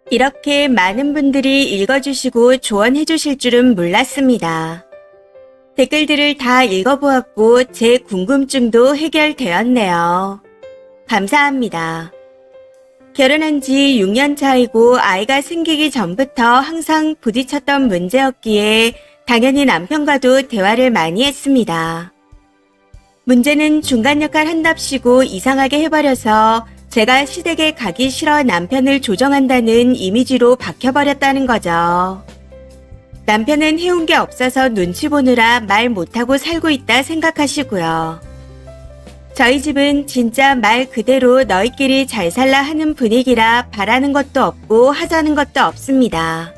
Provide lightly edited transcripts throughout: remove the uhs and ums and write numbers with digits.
이렇게 많은 분들이 읽어주시고 조언해주실 줄은 몰랐습니다. 댓글들을 다 읽어보았고 제 궁금증도 해결되었네요. 감사합니다. 결혼한 지 6년 차이고 아이가 생기기 전부터 항상 부딪혔던 문제였기에 당연히 남편과도 대화를 많이 했습니다. 문제는 중간 역할 한답시고 이상하게 해버려서 제가 시댁에 가기 싫어 남편을 조정한다는 이미지로 박혀버렸다는 거죠. 남편은 해온 게 없어서 눈치 보느라 말 못하고 살고 있다 생각하시고요. 저희 집은 진짜 말 그대로 너희끼리 잘 살라 하는 분위기라 바라는 것도 없고 하자는 것도 없습니다.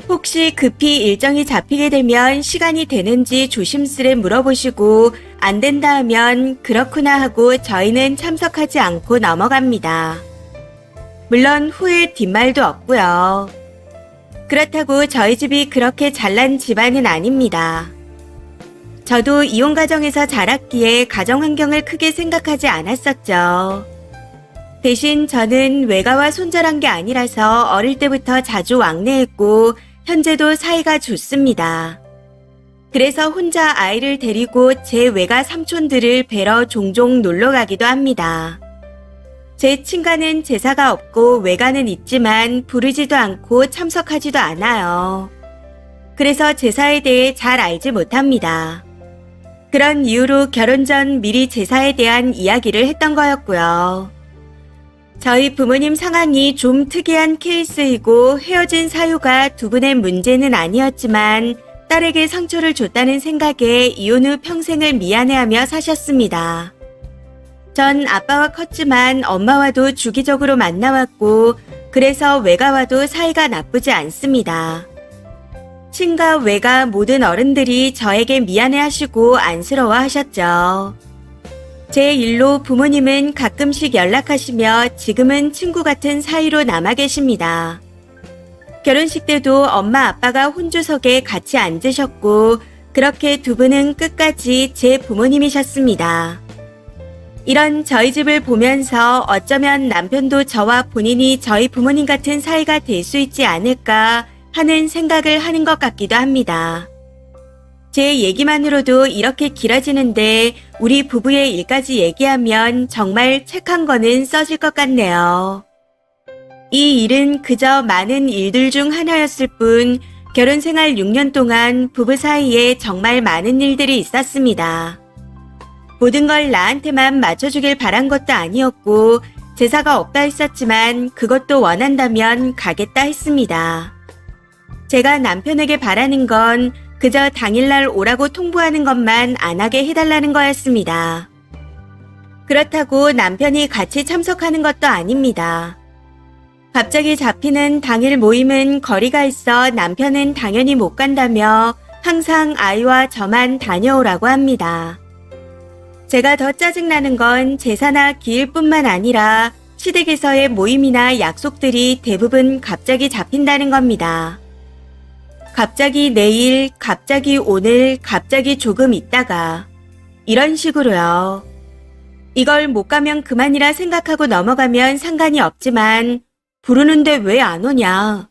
혹시 급히 일정이 잡히게 되면 시간이 되는지 조심스레 물어보시고 안 된다 하면 그렇구나 하고 저희는 참석하지 않고 넘어갑니다. 물론 후에 뒷말도 없고요. 그렇다고 저희 집이 그렇게 잘난 집안은 아닙니다. 저도 이혼 가정에서 자랐기에 가정 환경을 크게 생각하지 않았었죠. 대신 저는 외가와 손절한 게 아니라서 어릴 때부터 자주 왕래했고 현재도 사이가 좋습니다. 그래서 혼자 아이를 데리고 제 외가 삼촌들을 뵈러 종종 놀러 가기도 합니다. 제 친가는 제사가 없고 외가는 있지만 부르지도 않고 참석하지도 않아요. 그래서 제사에 대해 잘 알지 못합니다. 그런 이유로 결혼 전 미리 제사에 대한 이야기를 했던 거였고요. 저희 부모님 상황이 좀 특이한 케이스이고 헤어진 사유가 두 분의 문제는 아니었지만 딸에게 상처를 줬다는 생각에 이혼 후 평생을 미안해하며 사셨습니다. 전 아빠와 컸지만 엄마와도 주기적으로 만나왔고 그래서 외가와도 사이가 나쁘지 않습니다. 친가 외가 모든 어른들이 저에게 미안해하시고 안쓰러워하셨죠. 제 일로 부모님은 가끔씩 연락하시며 지금은 친구 같은 사이로 남아 계십니다. 결혼식 때도 엄마 아빠가 혼주석에 같이 앉으셨고 그렇게 두 분은 끝까지 제 부모님이셨습니다. 이런 저희 집을 보면서 어쩌면 남편도 저와 본인이 저희 부모님 같은 사이가 될 수 있지 않을까 하는 생각을 하는 것 같기도 합니다. 제 얘기만으로도 이렇게 길어지는데 우리 부부의 일까지 얘기하면 정말 책 한 권은 써질 것 같네요. 이 일은 그저 많은 일들 중 하나였을 뿐 결혼 생활 6년 동안 부부 사이에 정말 많은 일들이 있었습니다. 모든 걸 나한테만 맞춰주길 바란 것도 아니었고 제사가 없다 했었지만 그것도 원한다면 가겠다 했습니다. 제가 남편에게 바라는 건 그저 당일날 오라고 통보하는 것만 안 하게 해달라는 거였습니다. 그렇다고 남편이 같이 참석하는 것도 아닙니다. 갑자기 잡히는 당일 모임은 거리가 있어 남편은 당연히 못 간다며 항상 아이와 저만 다녀오라고 합니다. 제가 더 짜증나는 건 제사나 기일뿐만 아니라 시댁에서의 모임이나 약속들이 대부분 갑자기 잡힌다는 겁니다. 갑자기 내일, 갑자기 오늘, 갑자기 조금 있다가 이런 식으로요. 이걸 못 가면 그만이라 생각하고 넘어가면 상관이 없지만 부르는데 왜 안 오냐,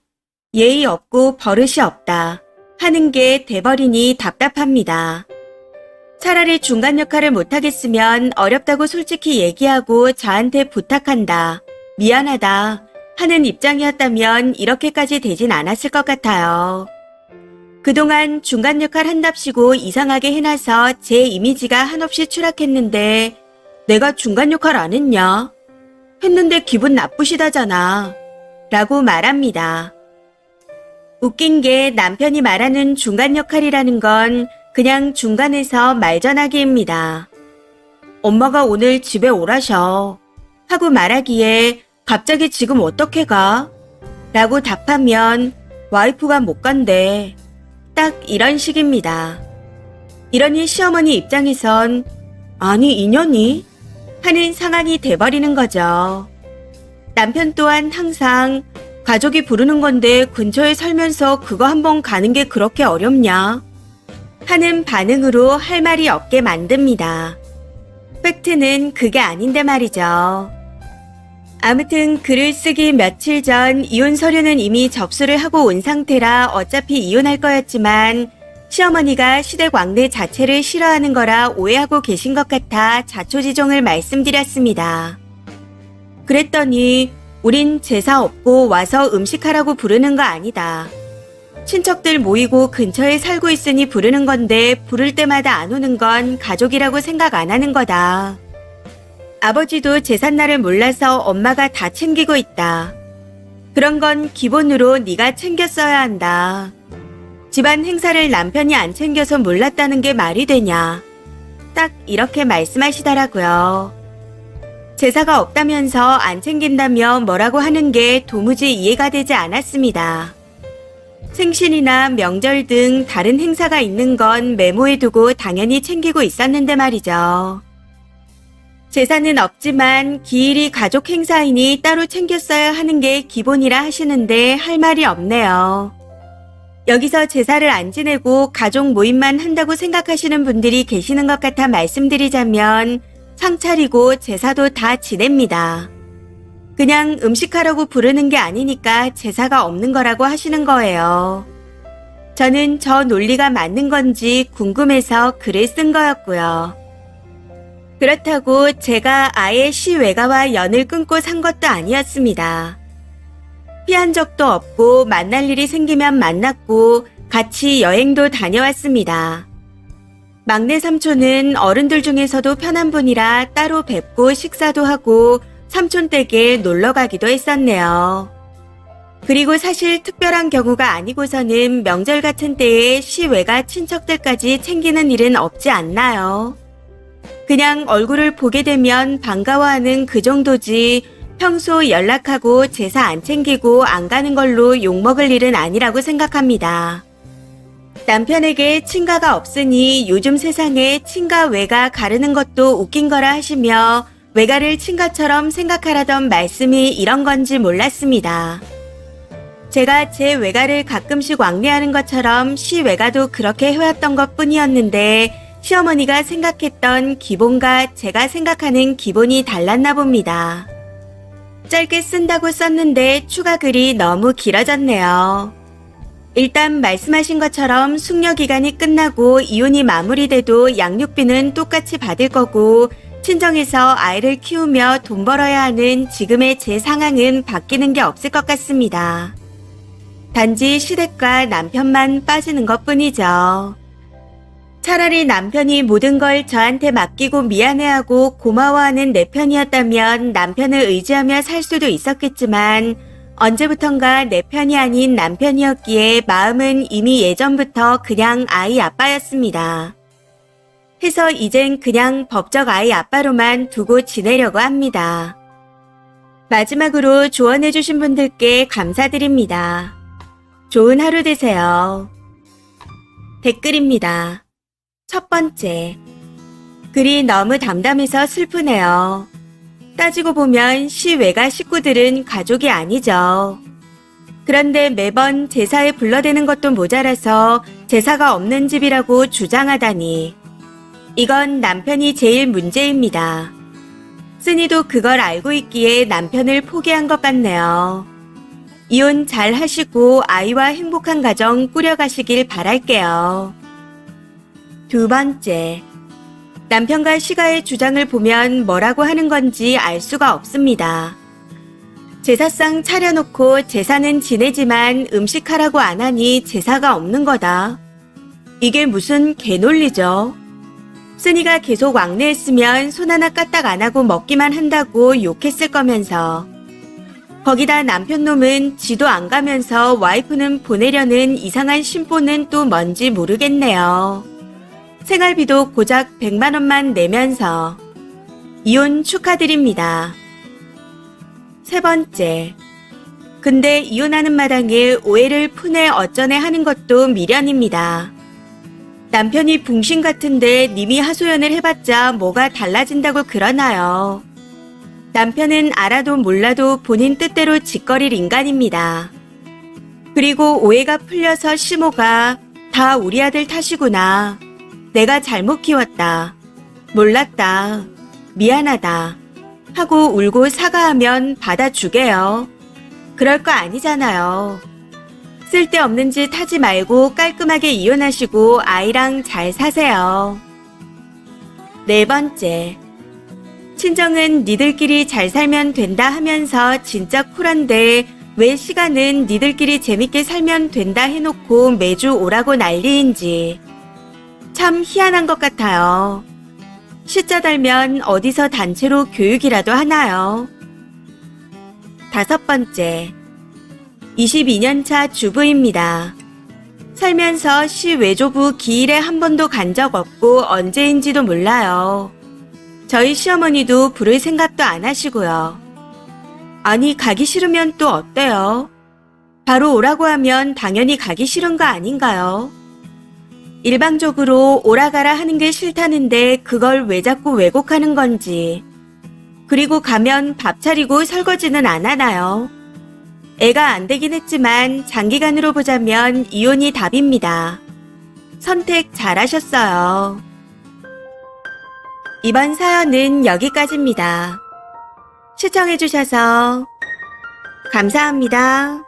예의 없고 버릇이 없다 하는 게 돼버리니 답답합니다. 차라리 중간 역할을 못하겠으면 어렵다고 솔직히 얘기하고 저한테 부탁한다, 미안하다 하는 입장이었다면 이렇게까지 되진 않았을 것 같아요. 그동안 중간 역할 한답시고 이상하게 해놔서 제 이미지가 한없이 추락했는데 내가 중간 역할 안 했냐? 했는데 기분 나쁘시다잖아 라고 말합니다. 웃긴 게 남편이 말하는 중간 역할이라는 건 그냥 중간에서 말 전하기입니다. 엄마가 오늘 집에 오라셔 하고 말하기에 갑자기 지금 어떻게 가? 라고 답하면 와이프가 못 간대. 딱 이런 식입니다. 이러니 시어머니 입장에선 아니 인연이? 하는 상황이 돼버리는 거죠. 남편 또한 항상 가족이 부르는 건데 근처에 살면서 그거 한번 가는 게 그렇게 어렵냐? 하는 반응으로 할 말이 없게 만듭니다. 팩트는 그게 아닌데 말이죠. 아무튼 글을 쓰기 며칠 전 이혼 서류는 이미 접수를 하고 온 상태라 어차피 이혼할 거였지만 시어머니가 시댁 왕래 자체를 싫어하는 거라 오해하고 계신 것 같아 자초지종을 말씀드렸습니다. 그랬더니 우린 제사 없고 와서 음식하라고 부르는 거 아니다. 친척들 모이고 근처에 살고 있으니 부르는 건데 부를 때마다 안 오는 건 가족이라고 생각 안 하는 거다. 아버지도 제삿날을 몰라서 엄마가 다 챙기고 있다. 그런 건 기본으로 네가 챙겼어야 한다. 집안 행사를 남편이 안 챙겨서 몰랐다는 게 말이 되냐. 딱 이렇게 말씀하시더라고요. 제사가 없다면서 안 챙긴다며 뭐라고 하는 게 도무지 이해가 되지 않았습니다. 생신이나 명절 등 다른 행사가 있는 건 메모해두고 당연히 챙기고 있었는데 말이죠. 제사는 없지만 기일이 가족 행사이니 따로 챙겼어야 하는 게 기본이라 하시는데 할 말이 없네요. 여기서 제사를 안 지내고 가족 모임만 한다고 생각하시는 분들이 계시는 것 같아 말씀드리자면 상 차리고 제사도 다 지냅니다. 그냥 음식하라고 부르는 게 아니니까 제사가 없는 거라고 하시는 거예요. 저는 저 논리가 맞는 건지 궁금해서 글을 쓴 거였고요. 그렇다고 제가 아예 시외가와 연을 끊고 산 것도 아니었습니다. 피한 적도 없고 만날 일이 생기면 만났고 같이 여행도 다녀왔습니다. 막내 삼촌은 어른들 중에서도 편한 분이라 따로 뵙고 식사도 하고 삼촌 댁에 놀러 가기도 했었네요. 그리고 사실 특별한 경우가 아니고서는 명절 같은 때에 시외가 친척들까지 챙기는 일은 없지 않나요? 그냥 얼굴을 보게 되면 반가워하는 그 정도지 평소 연락하고 제사 안 챙기고 안 가는 걸로 욕먹을 일은 아니라고 생각합니다. 남편에게 친가가 없으니 요즘 세상에 친가 외가 가르는 것도 웃긴 거라 하시며 외가를 친가처럼 생각하라던 말씀이 이런 건지 몰랐습니다. 제가 제 외가를 가끔씩 왕래하는 것처럼 시외가도 그렇게 해왔던 것 뿐이었는데 시어머니가 생각했던 기본과 제가 생각하는 기본이 달랐나 봅니다. 짧게 쓴다고 썼는데 추가 글이 너무 길어졌네요. 일단 말씀하신 것처럼 숙려 기간이 끝나고 이혼이 마무리돼도 양육비는 똑같이 받을 거고 친정에서 아이를 키우며 돈 벌어야 하는 지금의 제 상황은 바뀌는 게 없을 것 같습니다. 단지 시댁과 남편만 빠지는 것뿐이죠. 차라리 남편이 모든 걸 저한테 맡기고 미안해하고 고마워하는 내 편이었다면 남편을 의지하며 살 수도 있었겠지만 언제부턴가 내 편이 아닌 남편이었기에 마음은 이미 예전부터 그냥 아이 아빠였습니다. 해서 이젠 그냥 법적 아이 아빠로만 두고 지내려고 합니다. 마지막으로 조언해주신 분들께 감사드립니다. 좋은 하루 되세요. 댓글입니다. 첫 번째, 글이 너무 담담해서 슬프네요. 따지고 보면 시외가 식구들은 가족이 아니죠. 그런데 매번 제사에 불러대는 것도 모자라서 제사가 없는 집이라고 주장하다니. 이건 남편이 제일 문제입니다. 쓰니도 그걸 알고 있기에 남편을 포기한 것 같네요. 이혼 잘 하시고 아이와 행복한 가정 꾸려가시길 바랄게요. 두 번째, 남편과 시가의 주장을 보면 뭐라고 하는 건지 알 수가 없습니다. 제사상 차려놓고 제사는 지내지만 음식하라고 안 하니 제사가 없는 거다. 이게 무슨 개논리죠? 쓰니가 계속 왕래했으면 손 하나 까딱 안 하고 먹기만 한다고 욕했을 거면서. 거기다 남편 놈은 지도 안 가면서 와이프는 보내려는 이상한 심보는 또 뭔지 모르겠네요. 생활비도 고작 100만 원만 내면서. 이혼 축하드립니다. 세 번째, 근데 이혼하는 마당에 오해를 푸네 어쩌네 하는 것도 미련입니다. 남편이 붕신 같은데 님이 하소연을 해봤자 뭐가 달라진다고 그러나요? 남편은 알아도 몰라도 본인 뜻대로 짓거릴 인간입니다. 그리고 오해가 풀려서 시모가 다 우리 아들 탓이구나. 내가 잘못 키웠다. 몰랐다. 미안하다. 하고 울고 사과하면 받아주게요. 그럴 거 아니잖아요. 쓸데없는 짓 하지 말고 깔끔하게 이혼하시고 아이랑 잘 사세요. 4번째. 친정은 니들끼리 잘 살면 된다 하면서 진짜 쿨한데 왜 시간은 니들끼리 재밌게 살면 된다 해놓고 매주 오라고 난리인지. 참 희한한 것 같아요. 시자 달면 어디서 단체로 교육이라도 하나요? 5번째. 22년차 주부입니다. 살면서 시 외조부 기일에 한 번도 간 적 없고 언제인지도 몰라요. 저희 시어머니도 부를 생각도 안 하시고요. 아니, 가기 싫으면 또 어때요? 바로 오라고 하면 당연히 가기 싫은 거 아닌가요? 일방적으로 오라가라 하는 게 싫다는데 그걸 왜 자꾸 왜곡하는 건지. 그리고 가면 밥 차리고 설거지는 안 하나요? 애가 안 되긴 했지만 장기간으로 보자면 이혼이 답입니다. 선택 잘하셨어요. 이번 사연은 여기까지입니다. 시청해주셔서 감사합니다.